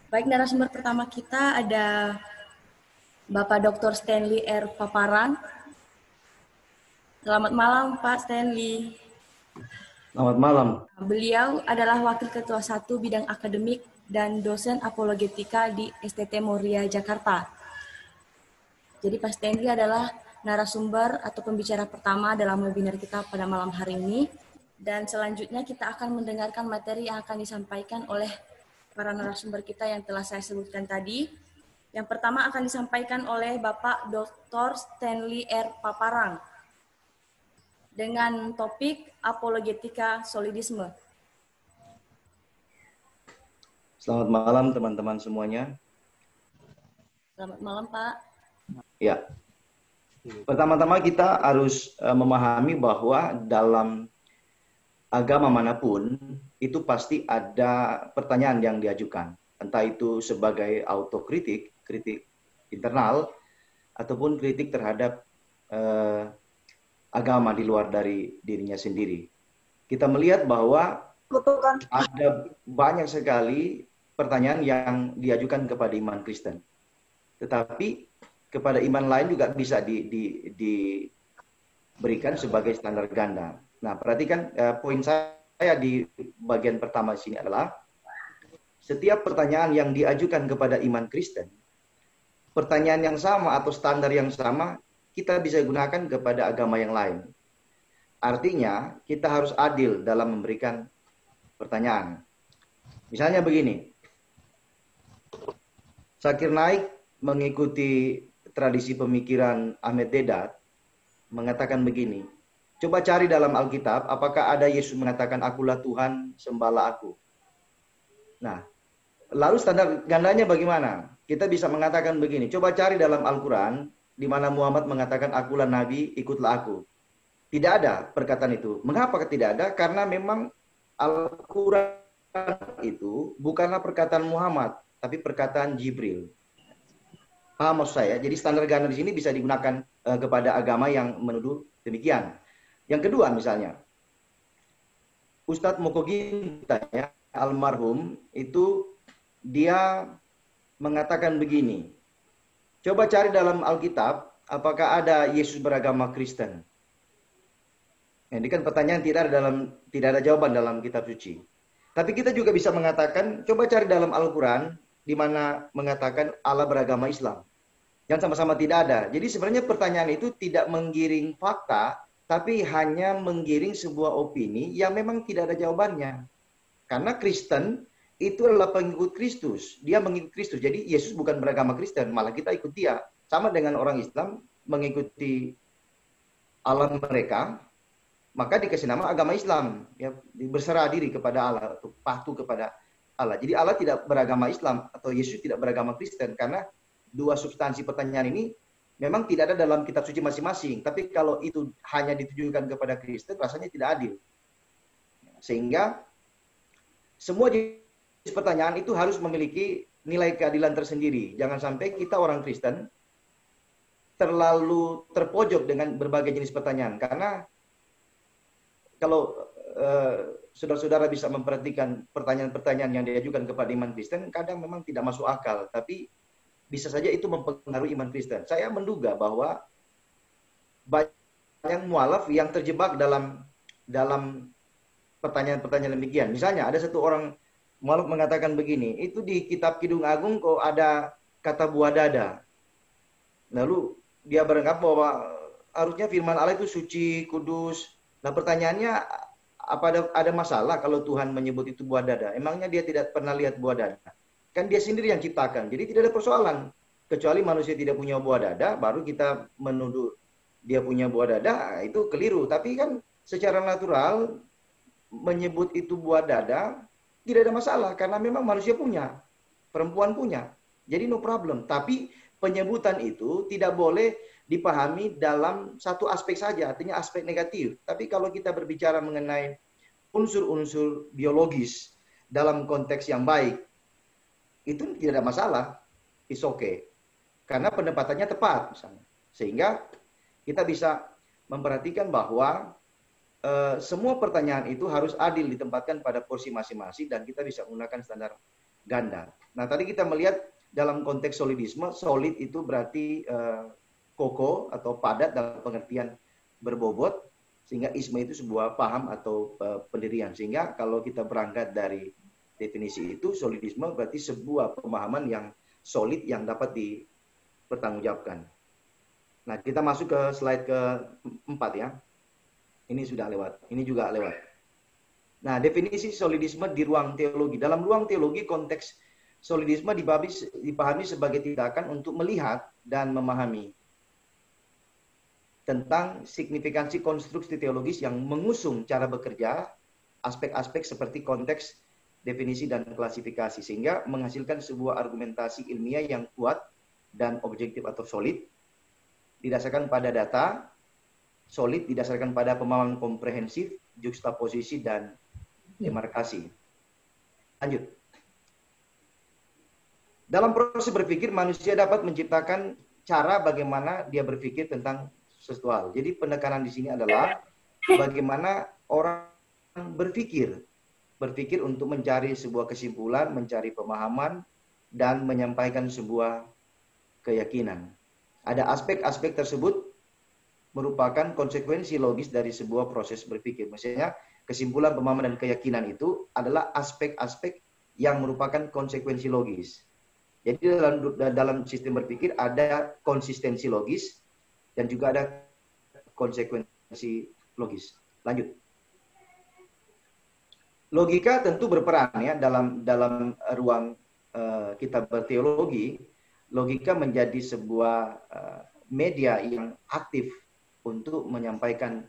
Baik, narasumber pertama kita ada Bapak Dr. Stanley R. Paparan. Selamat malam, Pak Stanley. Selamat malam. Beliau adalah Wakil Ketua 1 Bidang Akademik dan Dosen Apologetika di STT Muria, Jakarta. Jadi Pak Stanley adalah narasumber atau pembicara pertama dalam webinar kita pada malam hari ini. Dan selanjutnya kita akan mendengarkan materi yang akan disampaikan oleh para narasumber kita yang telah saya sebutkan tadi. Yang pertama akan disampaikan oleh Bapak Dr. Stanley R. Paparang dengan topik apologetika solidisme. Selamat malam teman-teman semuanya. Selamat malam, Pak. Ya. Pertama-tama kita harus memahami bahwa dalam agama manapun itu pasti ada pertanyaan yang diajukan. Entah itu sebagai autokritik, kritik internal, ataupun kritik terhadap agama di luar dari dirinya sendiri. Kita melihat bahwa ada banyak sekali pertanyaan yang diajukan kepada iman Kristen. Tetapi kepada iman lain juga bisa diberikan sebagai standar ganda. Nah, perhatikan poin saya di bagian pertama di sini adalah setiap pertanyaan yang diajukan kepada iman Kristen, pertanyaan yang sama atau standar yang sama kita bisa gunakan kepada agama yang lain. Artinya, kita harus adil dalam memberikan pertanyaan. Misalnya begini, Zakir Naik mengikuti tradisi pemikiran Ahmed Deedat mengatakan begini, coba cari dalam Alkitab apakah ada Yesus mengatakan akulah Tuhan, sembahlah aku. Nah, lalu standar gandanya bagaimana? Kita bisa mengatakan begini, coba cari dalam Al-Quran di mana Muhammad mengatakan akulah Nabi, ikutlah aku. Tidak ada perkataan itu. Mengapa tidak ada? Karena memang Al-Quran itu bukanlah perkataan Muhammad, tapi perkataan Jibril. Paham maksud saya? Jadi standar ganda di sini bisa digunakan kepada agama yang menuduh demikian. Yang kedua misalnya, Ustadz Mokoginta ya, almarhum itu dia mengatakan begini, coba cari dalam Alkitab apakah ada Yesus beragama Kristen. Ini kan pertanyaan tidak ada jawaban dalam kitab suci. Tapi kita juga bisa mengatakan, coba cari dalam Al-Quran, di mana mengatakan Allah beragama Islam. Yang sama-sama tidak ada. Jadi sebenarnya pertanyaan itu tidak menggiring fakta, tapi hanya menggiring sebuah opini yang memang tidak ada jawabannya. Karena Kristen itu adalah pengikut Kristus. Dia mengikut Kristus. Jadi Yesus bukan beragama Kristen, malah kita ikut dia. Sama dengan orang Islam mengikuti Allah mereka, maka dikasih nama agama Islam, ya, berserah diri kepada Allah, atau patuh kepada Allah. Jadi Allah tidak beragama Islam atau Yesus tidak beragama Kristen karena dua substansi pertanyaan ini memang tidak ada dalam kitab suci masing-masing. Tapi kalau itu hanya ditujukan kepada Kristen, rasanya tidak adil. Sehingga semua jenis pertanyaan itu harus memiliki nilai keadilan tersendiri. Jangan sampai kita orang Kristen terlalu terpojok dengan berbagai jenis pertanyaan. Karena kalau saudara-saudara bisa memperhatikan pertanyaan-pertanyaan yang diajukan kepada iman Kristen, kadang memang tidak masuk akal, tapi bisa saja itu mempengaruhi iman Kristen. Saya menduga bahwa banyak mualaf yang terjebak dalam pertanyaan-pertanyaan demikian. Misalnya ada satu orang mualaf mengatakan begini, itu di kitab Kidung Agung kok ada kata buah dada. Lalu dia beranggapan bahwa harusnya firman Allah itu suci, kudus. Nah pertanyaannya, apa ada masalah kalau Tuhan menyebut itu buah dada? Emangnya dia tidak pernah lihat buah dada? Kan dia sendiri yang ciptakan. Jadi tidak ada persoalan. Kecuali manusia tidak punya buah dada, baru kita menuduh dia punya buah dada, itu keliru. Tapi kan secara natural menyebut itu buah dada tidak ada masalah. Karena memang manusia punya, perempuan punya. Jadi no problem. Tapi penyebutan itu tidak boleh dipahami dalam satu aspek saja, artinya aspek negatif. Tapi kalau kita berbicara mengenai unsur-unsur biologis dalam konteks yang baik, itu tidak ada masalah, it's okay. Karena pendapatannya tepat, misalnya. Sehingga kita bisa memperhatikan bahwa semua pertanyaan itu harus adil ditempatkan pada porsi masing-masing dan kita bisa menggunakan standar ganda. Nah, tadi kita melihat dalam konteks solidisme, solid itu berarti kokoh atau padat dalam pengertian berbobot, sehingga isme itu sebuah paham atau pendirian. Sehingga kalau kita berangkat dari definisi itu, solidisme berarti sebuah pemahaman yang solid yang dapat dipertanggungjawabkan. Nah, kita masuk ke slide keempat ya. Ini sudah lewat, ini juga lewat. Nah, definisi solidisme di ruang teologi. Dalam ruang teologi, konteks solidisme dipahami sebagai tindakan untuk melihat dan memahami tentang signifikansi konstruksi teologis yang mengusung cara bekerja, aspek-aspek seperti konteks, definisi, dan klasifikasi, sehingga menghasilkan sebuah argumentasi ilmiah yang kuat dan objektif atau solid, didasarkan pada data, solid didasarkan pada pemahaman komprehensif, juxtaposisi, dan demarkasi. Lanjut. Dalam proses berpikir, manusia dapat menciptakan cara bagaimana dia berpikir tentang sesuatu hal. Jadi penekanan di sini adalah bagaimana orang berpikir untuk mencari sebuah kesimpulan, mencari pemahaman, dan menyampaikan sebuah keyakinan. Ada aspek-aspek tersebut merupakan konsekuensi logis dari sebuah proses berpikir. Maksudnya kesimpulan, pemahaman, dan keyakinan itu adalah aspek-aspek yang merupakan konsekuensi logis. Jadi dalam sistem berpikir ada konsistensi logis dan juga ada konsekuensi logis. Lanjut. Logika tentu berperan ya dalam ruang kita berteologi. Logika menjadi sebuah media yang aktif untuk menyampaikan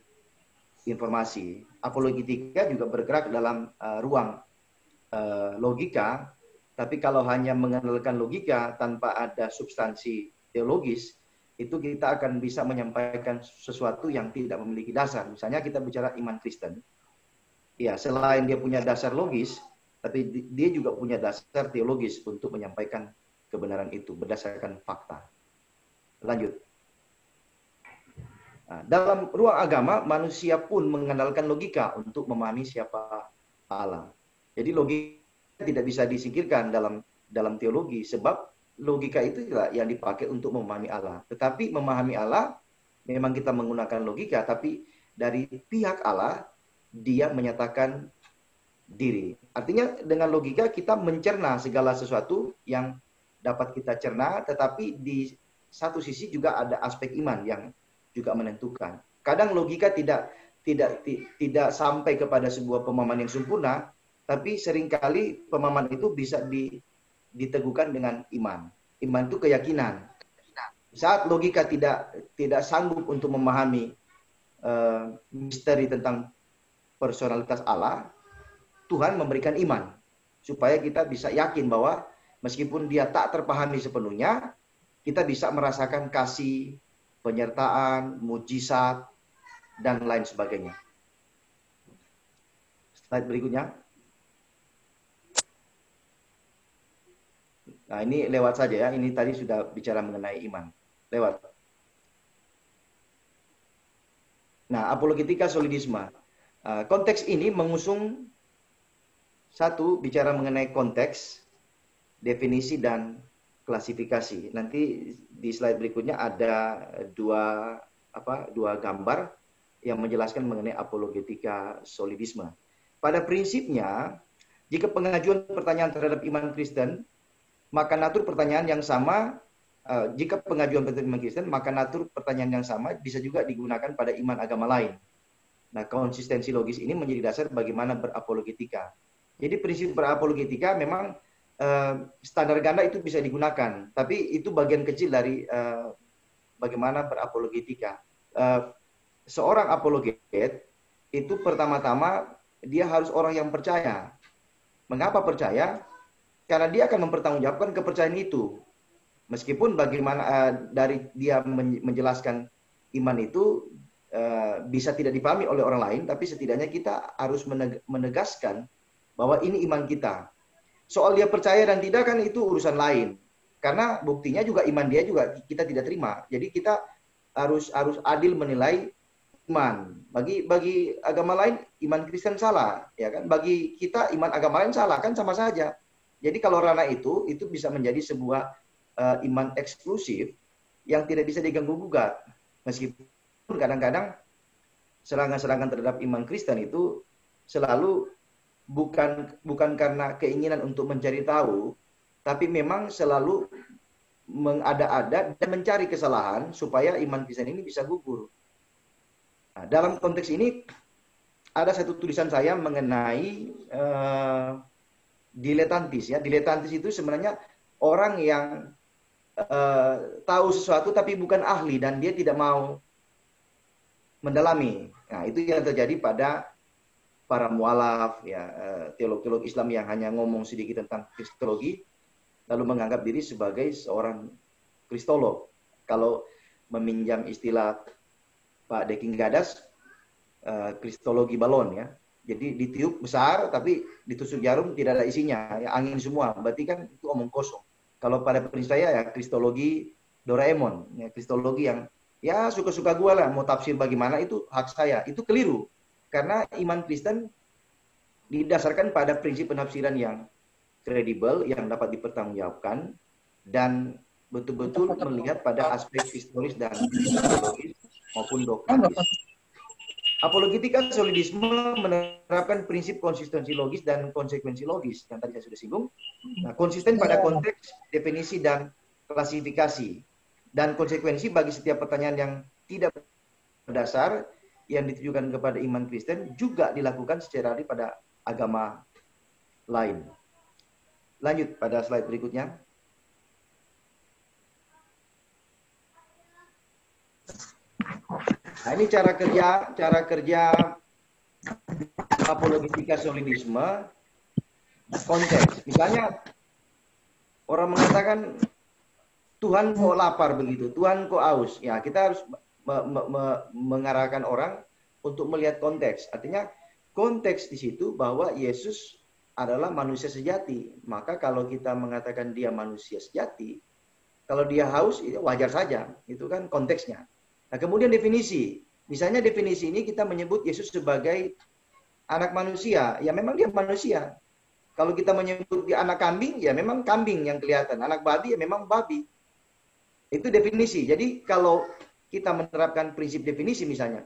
informasi. Apologetika juga bergerak dalam ruang logika, tapi kalau hanya mengandalkan logika tanpa ada substansi teologis, itu kita akan bisa menyampaikan sesuatu yang tidak memiliki dasar. Misalnya kita bicara iman Kristen, ya selain dia punya dasar logis, tapi dia juga punya dasar teologis untuk menyampaikan kebenaran itu berdasarkan fakta. Lanjut. Nah, dalam ruang agama, manusia pun mengandalkan logika untuk memahami siapa Allah. Jadi logika tidak bisa disingkirkan dalam teologi, sebab logika itu yang dipakai untuk memahami Allah. Tetapi memahami Allah, memang kita menggunakan logika, tapi dari pihak Allah, dia menyatakan diri. Artinya dengan logika kita mencerna segala sesuatu yang dapat kita cerna, tetapi di satu sisi juga ada aspek iman yang juga menentukan. Kadang logika tidak sampai kepada sebuah pemahaman yang sempurna, tapi seringkali pemahaman itu bisa diteguhkan dengan iman. Iman itu keyakinan. Saat logika tidak sanggup untuk memahami misteri tentang personalitas Allah, Tuhan memberikan iman supaya kita bisa yakin bahwa meskipun dia tak terpahami sepenuhnya, kita bisa merasakan kasih, penyertaan, mujizat, dan lain sebagainya. Slide berikutnya. Nah, ini lewat saja ya. Ini tadi sudah bicara mengenai iman. Lewat. Nah, apologetika solidisme. Konteks ini mengusung satu, bicara mengenai konteks, definisi, dan klasifikasi. Nanti di slide berikutnya ada dua gambar yang menjelaskan mengenai apologetika solidisme. Pada prinsipnya, jika pengajuan pertanyaan terhadap iman Kristen, maka natur pertanyaan yang sama, jika pengajuan pertanyaan iman Kristen, maka natur pertanyaan yang sama bisa juga digunakan pada iman agama lain. Nah, konsistensi logis ini menjadi dasar bagaimana berapologetika. Jadi prinsip berapologetika memang standar ganda itu bisa digunakan, tapi itu bagian kecil dari bagaimana berapologetika. Seorang apologet itu pertama-tama dia harus orang yang percaya. Mengapa percaya? Karena dia akan mempertanggungjawabkan kepercayaan itu. Meskipun bagaimana dari dia menjelaskan iman itu bisa tidak dipahami oleh orang lain, tapi setidaknya kita harus menegaskan bahwa ini iman kita. Soal dia percaya dan tidak kan itu urusan lain. Karena buktinya juga iman dia juga kita tidak terima. Jadi kita harus adil menilai iman. Bagi agama lain iman Kristen salah, ya kan? Bagi kita iman agama lain salah, kan sama saja. Jadi kalau ranah itu bisa menjadi sebuah iman eksklusif yang tidak bisa diganggu gugat. Meskipun kadang-kadang serangan-serangan terhadap iman Kristen itu selalu bukan karena keinginan untuk mencari tahu, tapi memang selalu mengada-ada dan mencari kesalahan supaya iman Kristen ini bisa gugur. Nah, dalam konteks ini ada satu tulisan saya mengenai diletantis ya. Diletantis itu sebenarnya orang yang tahu sesuatu tapi bukan ahli dan dia tidak mau mendalami. Nah, itu yang terjadi pada para mualaf ya, teolog-teolog Islam yang hanya ngomong sedikit tentang kristologi lalu menganggap diri sebagai seorang kristolog. Kalau meminjam istilah Pak Deking Gadas, kristologi balon ya. Jadi ditiup besar tapi ditusuk jarum tidak ada isinya, ya angin semua. Berarti kan itu omong kosong. Kalau pada prinsip saya ya kristologi Doraemon, ya kristologi yang ya suka-suka gue lah, mau tafsir bagaimana itu hak saya. Itu keliru. Karena iman Kristen didasarkan pada prinsip penafsiran yang kredibel, yang dapat dipertanggungjawabkan, dan betul-betul melihat pada aspek historis dan teologis maupun dogmatis. Apologetika solidisme menerapkan prinsip konsistensi logis dan konsekuensi logis yang tadi saya sudah singgung. Nah, konsisten pada konteks, definisi dan klasifikasi, dan konsekuensi bagi setiap pertanyaan yang tidak berdasar yang ditujukan kepada iman Kristen juga dilakukan secara adil pada agama lain. Lanjut pada slide berikutnya. Nah, ini cara kerja apologetika solidisme konteks. Misalnya orang mengatakan Tuhan kok lapar begitu, Tuhan kok aus. Ya, kita harus mengarahkan orang untuk melihat konteks. Artinya konteks di situ bahwa Yesus adalah manusia sejati. Maka kalau kita mengatakan dia manusia sejati, kalau dia haus, itu wajar saja. Itu kan konteksnya. Nah, kemudian definisi. Misalnya definisi ini kita menyebut Yesus sebagai anak manusia. Ya memang dia manusia. Kalau kita menyebut dia anak kambing, ya memang kambing yang kelihatan. Anak babi, ya memang babi. Itu definisi. Jadi kalau kita menerapkan prinsip definisi misalnya,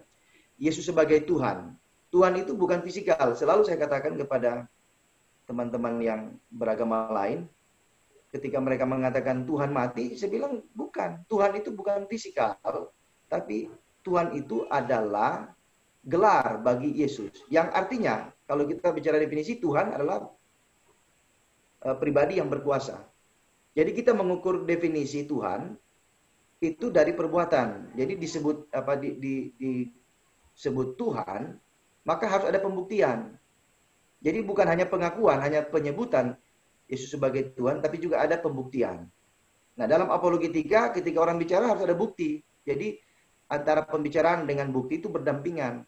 Yesus sebagai Tuhan. Tuhan itu bukan fisikal. Selalu saya katakan kepada teman-teman yang beragama lain, ketika mereka mengatakan Tuhan mati, saya bilang bukan. Tuhan itu bukan fisikal. Tapi Tuhan itu adalah gelar bagi Yesus. Yang artinya, kalau kita bicara definisi, Tuhan adalah pribadi yang berkuasa. Jadi kita mengukur definisi Tuhan itu dari perbuatan. Jadi disebut disebut Tuhan, maka harus ada pembuktian. Jadi bukan hanya pengakuan, hanya penyebutan Yesus sebagai Tuhan, tapi juga ada pembuktian. Nah, dalam apologetika ketika orang bicara harus ada bukti. Jadi antara pembicaraan dengan bukti itu berdampingan.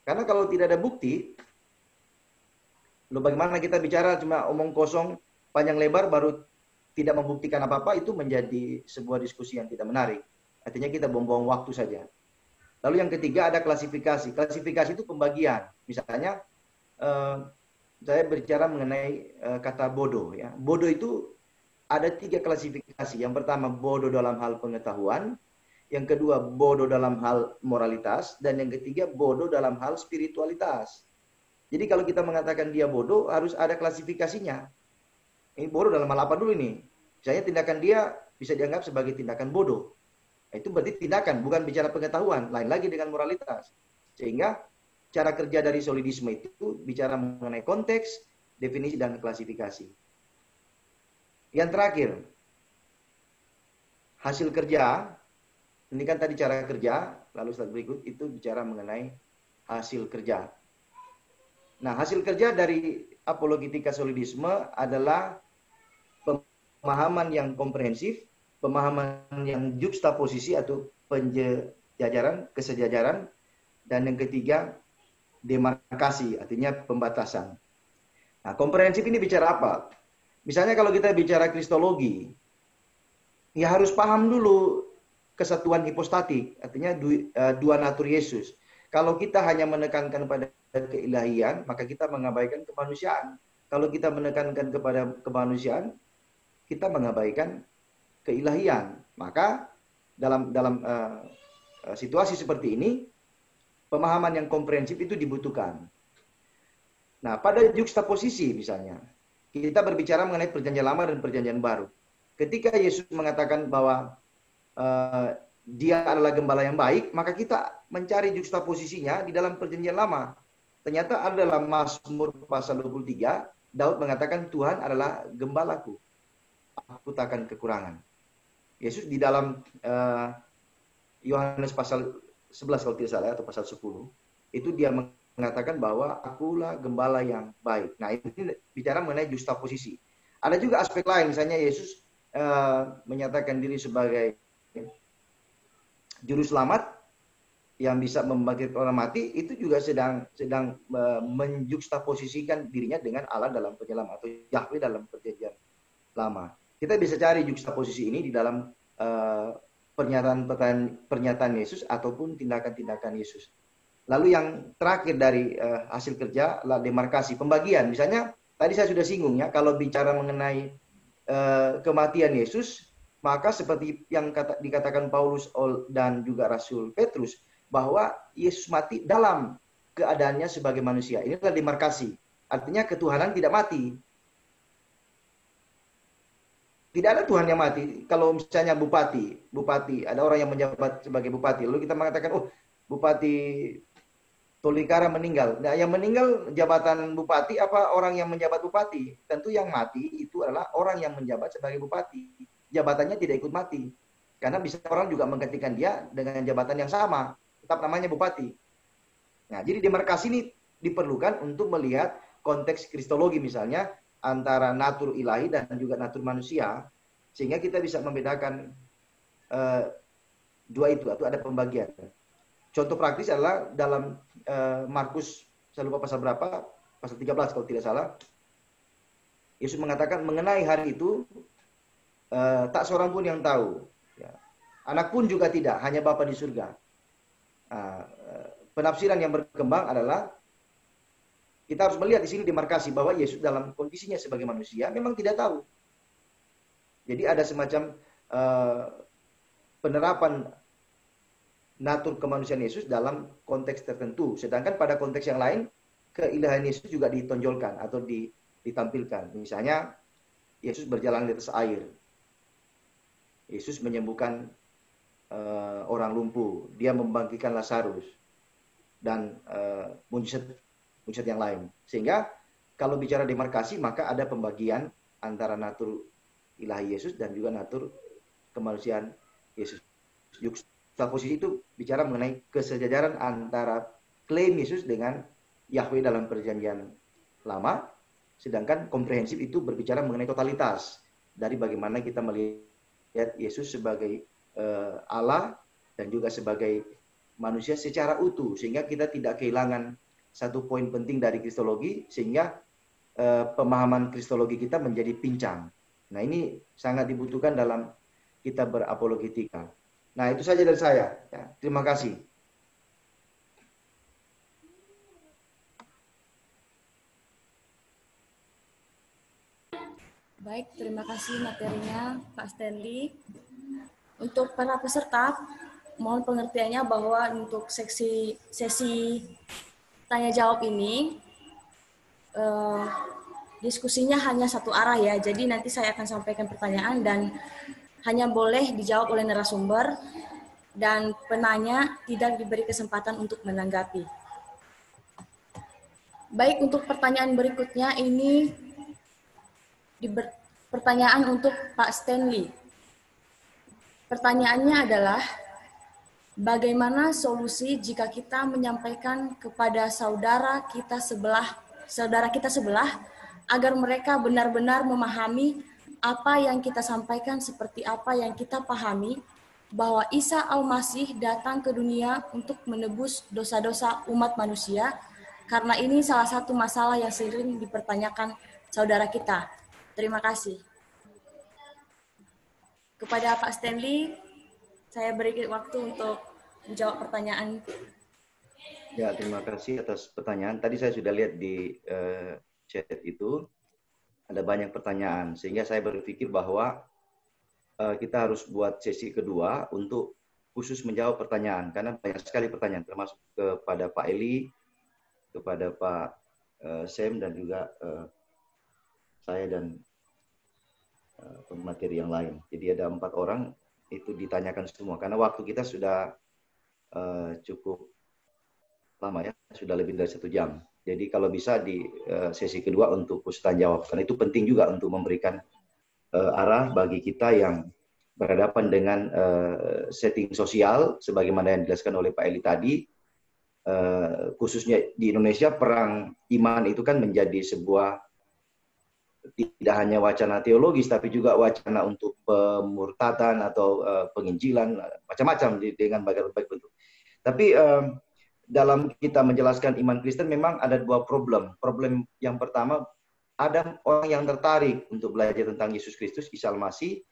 Karena kalau tidak ada bukti, lalu bagaimana kita bicara cuma omong kosong, panjang lebar, baru tidak membuktikan apa-apa, itu menjadi sebuah diskusi yang tidak menarik. Artinya kita buang-buang waktu saja. Lalu yang ketiga ada klasifikasi. Klasifikasi itu pembagian. Misalnya, saya berbicara mengenai kata bodoh. Ya. Bodoh itu ada 3 klasifikasi. Yang pertama, bodoh dalam hal pengetahuan. Yang kedua, bodoh dalam hal moralitas. Dan yang ketiga, bodoh dalam hal spiritualitas. Jadi kalau kita mengatakan dia bodoh, harus ada klasifikasinya. Ini bodoh dalam hal apa dulu ini? Misalnya tindakan dia bisa dianggap sebagai tindakan bodoh. Itu berarti tindakan, bukan bicara pengetahuan. Lain lagi dengan moralitas. Sehingga cara kerja dari solidisme itu bicara mengenai konteks, definisi, dan klasifikasi. Yang terakhir, hasil kerja. Ini kan tadi cara kerja, lalu slide berikut itu bicara mengenai hasil kerja. Nah, hasil kerja dari apologetika solidisme adalah pemahaman yang komprehensif, pemahaman yang juxtaposisi atau penjajaran, kesejajaran, dan yang ketiga demarkasi, artinya pembatasan. Nah, komprehensif ini bicara apa? Misalnya kalau kita bicara kristologi, ya harus paham dulu kesatuan hipostatik, artinya dua natur Yesus. Kalau kita hanya menekankan pada keilahian, maka kita mengabaikan kemanusiaan. kalau kita menekankan kepada kemanusiaan, kita mengabaikan keilahian. Maka dalam situasi seperti ini, pemahaman yang komprehensif itu dibutuhkan. Nah, pada juxtaposisi misalnya, kita berbicara mengenai perjanjian lama dan perjanjian baru. Ketika Yesus mengatakan bahwa dia adalah gembala yang baik, maka kita mencari juxtaposisinya di dalam perjanjian lama. Ternyata ada dalam Mazmur pasal 23, Daud mengatakan Tuhan adalah gembalaku, aku takkan kekurangan. Yesus di dalam Yohanes pasal 11 kalau tidak salah atau pasal 10, itu dia mengatakan bahwa akulah gembala yang baik. Nah, ini bicara mengenai juxtaposisi. Ada juga aspek lain, misalnya Yesus menyatakan diri sebagai juru selamat yang bisa membangkitkan orang mati, itu juga sedang menjuxtaposisikan dirinya dengan Allah dalam perjanjian lama atau Yahweh dalam perjanjian lama. Kita bisa cari juxtaposisi ini di dalam pernyataan Yesus ataupun tindakan-tindakan Yesus. Lalu yang terakhir dari hasil kerja adalah demarkasi, pembagian. Misalnya tadi saya sudah singgung ya, kalau bicara mengenai kematian Yesus, maka seperti yang dikatakan Paulus dan juga Rasul Petrus, bahwa Yesus mati dalam keadaannya sebagai manusia. Inilah demarkasi. Artinya ketuhanan tidak mati. Tidak ada Tuhan yang mati. Kalau misalnya bupati, ada orang yang menjabat sebagai bupati, lalu kita mengatakan, oh, Bupati Tolikara meninggal. Nah, yang meninggal jabatan bupati apa orang yang menjabat bupati? Tentu yang mati itu adalah orang yang menjabat sebagai bupati. Jabatannya tidak ikut mati. Karena bisa orang juga menggantikan dia dengan jabatan yang sama. Tetap namanya bupati. Nah, jadi demarkasi ini diperlukan untuk melihat konteks kristologi misalnya antara natur ilahi dan juga natur manusia, sehingga kita bisa membedakan dua itu, atau ada pembagian. Contoh praktis adalah dalam Markus, saya lupa pasal berapa, pasal 13 kalau tidak salah, Yesus mengatakan mengenai hari itu tak seorang pun yang tahu, ya. Anak pun juga tidak, hanya Bapa di surga. Penafsiran yang berkembang adalah kita harus melihat di sini demarkasi bahwa Yesus dalam kondisinya sebagai manusia memang tidak tahu. Jadi ada semacam penerapan natur kemanusiaan Yesus dalam konteks tertentu. Sedangkan pada konteks yang lain, keilahian Yesus juga ditonjolkan atau ditampilkan. Misalnya, Yesus berjalan di atas air. Yesus menyembuhkan orang lumpuh. Dia membangkitkan Lazarus. Dan mujizat yang lain. Sehingga kalau bicara demarkasi, maka ada pembagian antara natur ilahi Yesus dan juga natur kemanusiaan Yesus. Juxtaposisi itu bicara mengenai kesejajaran antara klaim Yesus dengan Yahweh dalam perjanjian lama, sedangkan komprehensif itu berbicara mengenai totalitas dari bagaimana kita melihat Yesus sebagai Allah dan juga sebagai manusia secara utuh, sehingga kita tidak kehilangan satu poin penting dari kristologi, sehingga pemahaman kristologi kita menjadi pincang. Nah, ini sangat dibutuhkan dalam kita berapologetika. Nah, itu saja dari saya. Ya, terima kasih. Baik, terima kasih materinya Pak Stanley. Untuk para peserta, mohon pengertiannya bahwa untuk sesi tanya jawab ini diskusinya hanya satu arah ya. Jadi nanti saya akan sampaikan pertanyaan dan hanya boleh dijawab oleh narasumber dan penanya tidak diberi kesempatan untuk menanggapi. Baik, untuk pertanyaan berikutnya ini pertanyaan untuk Pak Stanley. Pertanyaannya adalah, bagaimana solusi jika kita menyampaikan kepada saudara kita sebelah agar mereka benar-benar memahami apa yang kita sampaikan seperti apa yang kita pahami, bahwa Isa Al-Masih datang ke dunia untuk menebus dosa-dosa umat manusia, karena ini salah satu masalah yang sering dipertanyakan saudara kita. Terima kasih. Kepada Pak Stanley, saya beri waktu untuk menjawab pertanyaan. Ya, terima kasih atas pertanyaan. Tadi saya sudah lihat di chat itu. ada banyak pertanyaan, sehingga saya berpikir bahwa kita harus buat sesi kedua untuk khusus menjawab pertanyaan, karena banyak sekali pertanyaan, termasuk kepada Pak Eli, kepada Pak Sam, dan juga saya dan pemateri yang lain. Jadi ada 4 orang, itu ditanyakan semua, karena waktu kita sudah cukup lama ya, sudah lebih dari 1 jam. Jadi kalau bisa di sesi kedua untuk khusus tanya jawab, karena itu penting juga untuk memberikan arah bagi kita yang berhadapan dengan setting sosial, sebagaimana yang dijelaskan oleh Pak Eli tadi. Khususnya di Indonesia, perang iman itu kan menjadi sebuah, tidak hanya wacana teologis, tapi juga wacana untuk pemurtadan atau penginjilan, macam-macam dengan berbagai bentuk. Tapi dalam kita menjelaskan iman Kristen memang ada 2 problem. Problem yang pertama, ada orang yang tertarik untuk belajar tentang Yesus Kristus, Isa Al-Masih.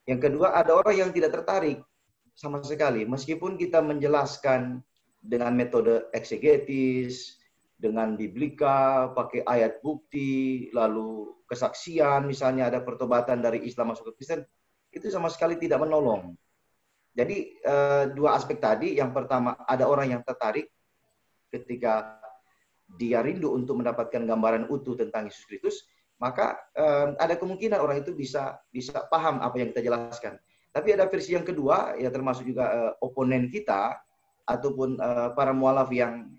Yang kedua, ada orang yang tidak tertarik sama sekali. Meskipun kita menjelaskan dengan metode eksegetis, dengan biblika, pakai ayat bukti, lalu kesaksian, misalnya ada pertobatan dari Islam masuk ke Kristen, itu sama sekali tidak menolong. Jadi 2 aspek tadi, yang pertama ada orang yang tertarik ketika dia rindu untuk mendapatkan gambaran utuh tentang Yesus Kristus, maka ada kemungkinan orang itu bisa paham apa yang kita jelaskan. Tapi ada versi yang kedua, ya termasuk juga oponen kita, ataupun para mualaf yang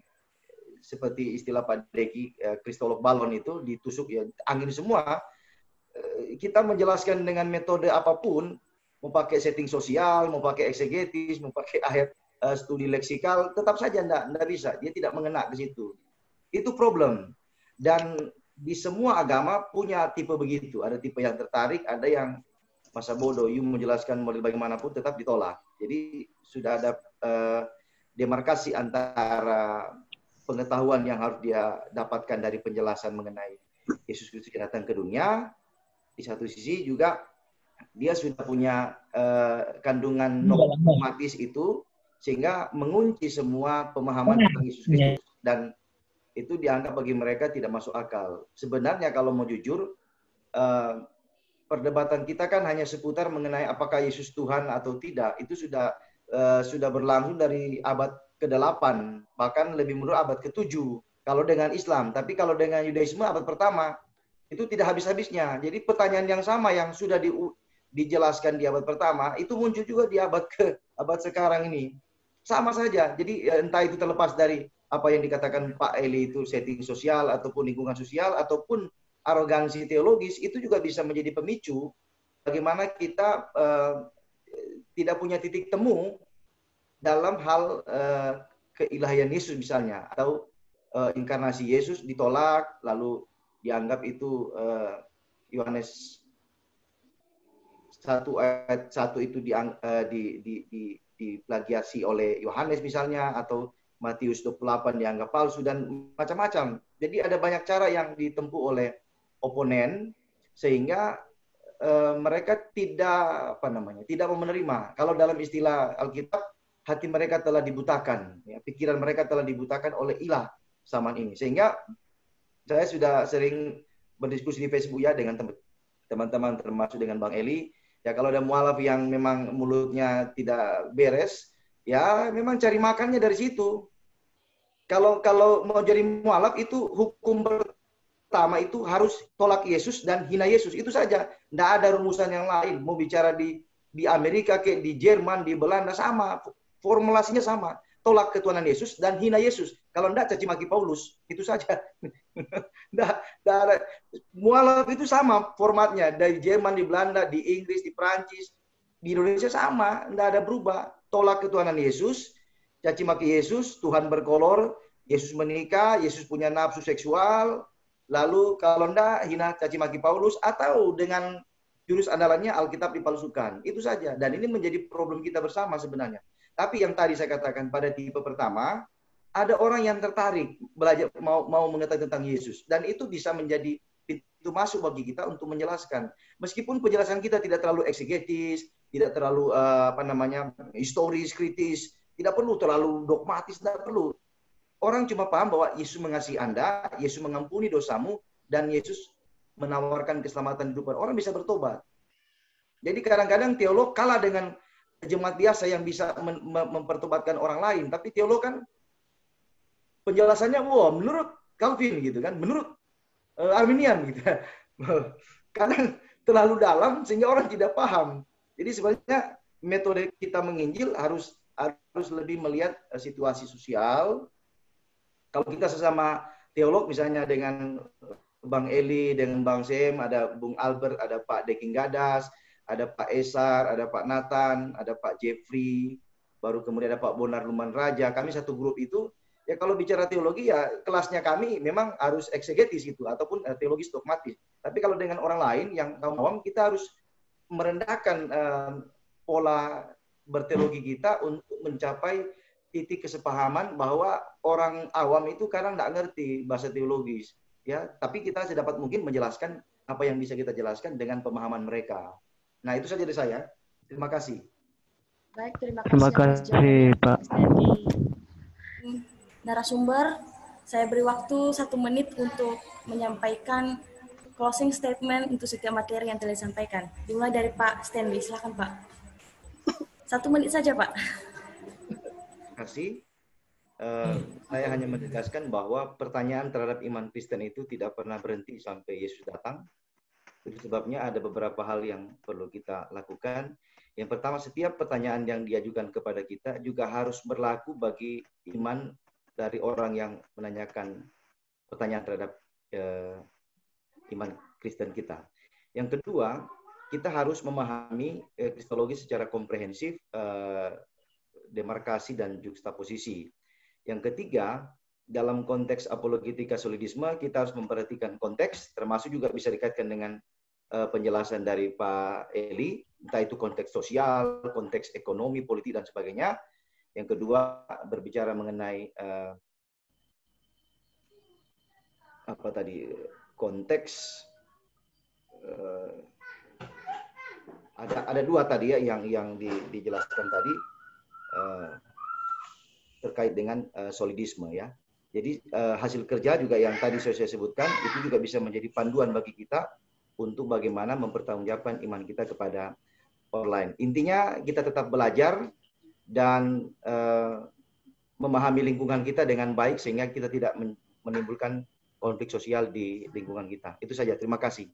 seperti istilah Pak Deki, kristolog balon itu ditusuk ya angin semua. Kita menjelaskan dengan metode apapun, mau pakai setting sosial, mau pakai eksegetis, mau pakai ayat studi leksikal, tetap saja enggak bisa. Dia tidak mengena ke situ. Itu problem. Dan di semua agama punya tipe begitu. Ada tipe yang tertarik, ada yang masa bodoh, you menjelaskan model bagaimanapun tetap ditolak. Jadi sudah ada demarkasi antara pengetahuan yang harus dia dapatkan dari penjelasan mengenai Yesus Kristus yang datang ke dunia. Di satu sisi juga dia sudah punya kandungan dogmatis itu, sehingga mengunci semua pemahaman tentang Yesus Kristus. Dan itu dianggap bagi mereka tidak masuk akal. Sebenarnya kalau mau jujur, perdebatan kita kan hanya seputar mengenai apakah Yesus Tuhan atau tidak. Itu sudah berlangsung dari abad ke-8, bahkan lebih mundur abad ke-7 kalau dengan Islam. Tapi kalau dengan Yudaisme abad pertama, itu tidak habis-habisnya. Jadi pertanyaan yang sama yang sudah dijelaskan di abad pertama, itu muncul juga di abad sekarang ini. Sama saja. Jadi entah itu terlepas dari apa yang dikatakan Pak Eli itu setting sosial, ataupun lingkungan sosial, ataupun arogansi teologis, itu juga bisa menjadi pemicu bagaimana kita tidak punya titik temu dalam hal keilahian Yesus misalnya, atau inkarnasi Yesus ditolak, lalu dianggap itu Yohanes 1 ayat 1 itu diplagiasi oleh Yohanes misalnya, atau Matius 28 dianggap palsu, dan macam-macam. Jadi ada banyak cara yang ditempuh oleh oponen, sehingga mereka tidak mau menerima. Kalau dalam istilah Alkitab, hati mereka telah dibutakan, ya, pikiran mereka telah dibutakan oleh ilah zaman ini. Sehingga saya sudah sering berdiskusi di Facebook ya dengan teman-teman, termasuk dengan Bang Eli. Ya kalau ada mualaf yang memang mulutnya tidak beres, ya memang cari makannya dari situ. Kalau mau jadi mualaf, itu hukum pertama itu harus tolak Yesus dan hina Yesus. Itu saja. Tidak ada rumusan yang lain. Mau bicara di Amerika, kayak di Jerman, di Belanda, sama. Formulasinya sama. Tolak ketuhanan Yesus dan hina Yesus. Kalau tidak, caci maki Paulus. Itu saja. Mualaf itu sama formatnya. Dari Jerman, di Belanda, di Inggris, di Perancis, di Indonesia sama. Tidak ada berubah. Tolak ketuhanan Yesus, caci maki Yesus, Tuhan berkolor, Yesus menikah, Yesus punya nafsu seksual, lalu kalau enggak hina caci maki Paulus, atau dengan jurus andalannya Alkitab dipalsukan. Itu saja. Dan ini menjadi problem kita bersama sebenarnya. Tapi yang tadi saya katakan pada tipe pertama, ada orang yang tertarik belajar, mau mengetahui tentang Yesus, dan itu bisa menjadi pintu masuk bagi kita untuk menjelaskan. Meskipun penjelasan kita tidak terlalu eksegetis, tidak terlalu historis, kritis, tidak perlu terlalu dogmatis, tidak perlu. Orang cuma paham bahwa Yesus mengasihi Anda, Yesus mengampuni dosamu, dan Yesus menawarkan keselamatan hidup, orang bisa bertobat. Jadi kadang-kadang teolog kalah dengan jemaat biasa yang bisa mempertobatkan orang lain. Tapi teolog kan penjelasannya, wah, menurut Calvin gitu kan, menurut Arminian gitu. Kadang terlalu dalam sehingga orang tidak paham. Jadi sebenarnya metode kita menginjil harus lebih melihat situasi sosial. Kalau kita sesama teolog misalnya dengan Bang Eli, dengan Bang Sem, ada Bung Albert, ada Pak Deking Gadas, ada Pak Esar, ada Pak Nathan, ada Pak Jeffrey, baru kemudian ada Pak Bonar Luman Raja. Kami satu grup itu, ya kalau bicara teologi ya kelasnya kami memang harus eksegetis gitu, ataupun teologi dogmatis. Tapi kalau dengan orang lain yang kaum awam, kita harus merendahkan pola berteologi kita untuk mencapai titik kesepahaman bahwa orang awam itu kadang nggak ngerti bahasa teologis, ya. Tapi kita sedapat mungkin menjelaskan apa yang bisa kita jelaskan dengan pemahaman mereka. Nah, itu saja dari saya. Terima kasih. Baik, terima kasih Pak. Narasumber, saya beri waktu 1 menit untuk menyampaikan closing statement untuk setiap materi yang telah disampaikan. Dimulai dari Pak Stanley, silakan Pak. 1 menit saja Pak. Terima kasih. Saya hanya menegaskan bahwa pertanyaan terhadap iman Kristen itu tidak pernah berhenti sampai Yesus datang. Itu sebabnya ada beberapa hal yang perlu kita lakukan. Yang pertama, setiap pertanyaan yang diajukan kepada kita juga harus berlaku bagi iman dari orang yang menanyakan pertanyaan terhadap iman Kristen kita. Yang kedua, kita harus memahami kristologi secara komprehensif, demarkasi dan juxtaposisi. Yang ketiga, dalam konteks apologetika solidisme, kita harus memperhatikan konteks, termasuk juga bisa dikaitkan dengan penjelasan dari Pak Eli, entah itu konteks sosial, konteks ekonomi, politik, dan sebagainya. Yang kedua, berbicara mengenai konteks, ada 2 tadi ya yang dijelaskan tadi terkait dengan solidisme ya. Jadi hasil kerja juga yang tadi saya sebutkan itu juga bisa menjadi panduan bagi kita untuk bagaimana mempertanggungjawabkan iman kita kepada online. Intinya kita tetap belajar dan memahami lingkungan kita dengan baik sehingga kita tidak menimbulkan konflik sosial di lingkungan kita. Itu saja. Terima kasih.